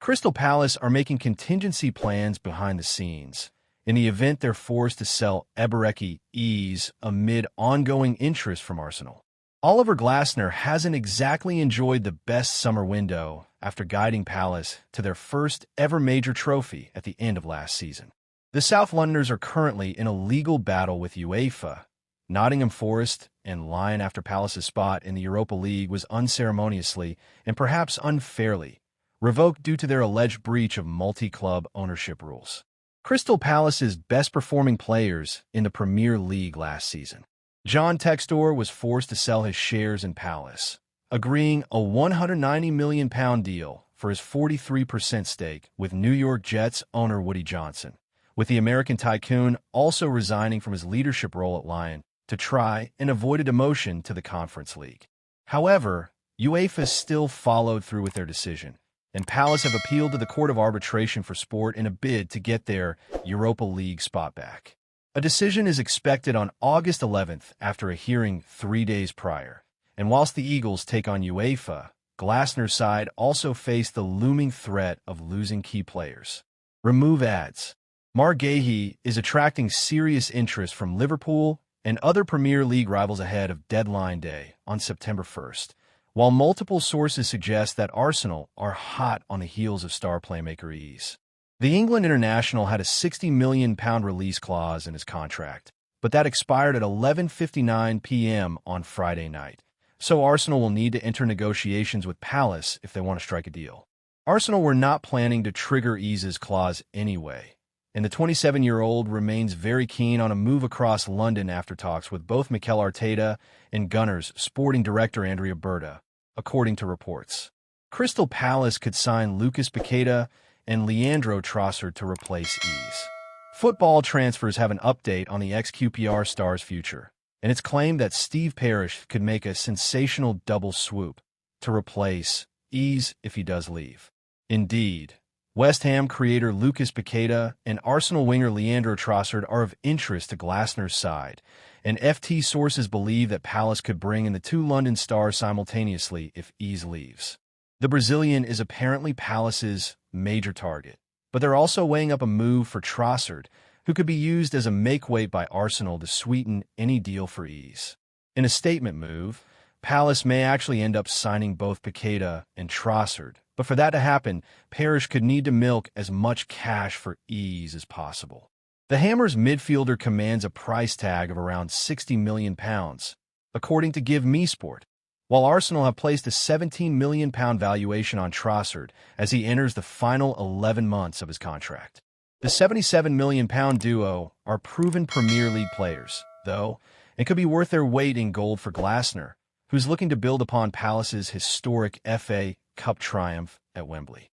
Crystal Palace are making contingency plans behind the scenes. In the event they're forced to sell Ebereki Ease amid ongoing interest from Arsenal. Oliver Glasner hasn't exactly enjoyed the best summer window after guiding Palace to their first ever major trophy at the end of last season. The South Londoners are currently in a legal battle with UEFA. Nottingham Forest and Lyon after Palace's spot in the Europa League was unceremoniously and perhaps unfairly revoked due to their alleged breach of multi-club ownership rules. Crystal Palace's best-performing players in the Premier League last season. John Textor was forced to sell his shares in Palace, agreeing a £190 million deal for his 43% stake with New York Jets owner Woody Johnson, with the American tycoon also resigning from his leadership role at Lyon to try and avoid a demotion to the Conference League. However, UEFA still followed through with their decision, and Palace have appealed to the Court of Arbitration for Sport in a bid to get their Europa League spot back. A decision is expected on August 11th after a hearing 3 days prior. And whilst the Eagles take on UEFA, Glasner's side also face the looming threat of losing key players. Remove ads. Marc Guéhi is attracting serious interest from Liverpool and other Premier League rivals ahead of deadline day on September 1st, while multiple sources suggest that Arsenal are hot on the heels of star playmaker Ease. The England international had a £60 million release clause in his contract, but that expired at 11:59 p.m. on Friday night. So Arsenal will need to enter negotiations with Palace if they want to strike a deal. Arsenal were not planning to trigger Ease's clause anyway, and the 27-year-old remains very keen on a move across London after talks with both Mikel Arteta and Gunners sporting director Andrea Berta, according to reports. Crystal Palace could sign Lucas Paqueta and Leandro Trossard to replace Ease. Football Transfers have an update on the ex-QPR star's future, and it's claimed that Steve Parish could make a sensational double swoop to replace Ease if he does leave. Indeed, West Ham creator Lucas Paqueta and Arsenal winger Leandro Trossard are of interest to Glasner's side, and FT sources believe that Palace could bring in the two London stars simultaneously if Ease leaves. The Brazilian is apparently Palace's major target, but they're also weighing up a move for Trossard, who could be used as a make-weight by Arsenal to sweeten any deal for Ease. In a statement move, Palace may actually end up signing both Paqueta and Trossard, but for that to happen, Parish could need to milk as much cash for Ease as possible. The Hammers midfielder commands a price tag of around £60 million, according to Give Me Sport, while Arsenal have placed a £17 million valuation on Trossard as he enters the final 11 months of his contract. The £77 million duo are proven Premier League players, though, and could be worth their weight in gold for Glasner, who's looking to build upon Palace's historic FA Cup triumph at Wembley.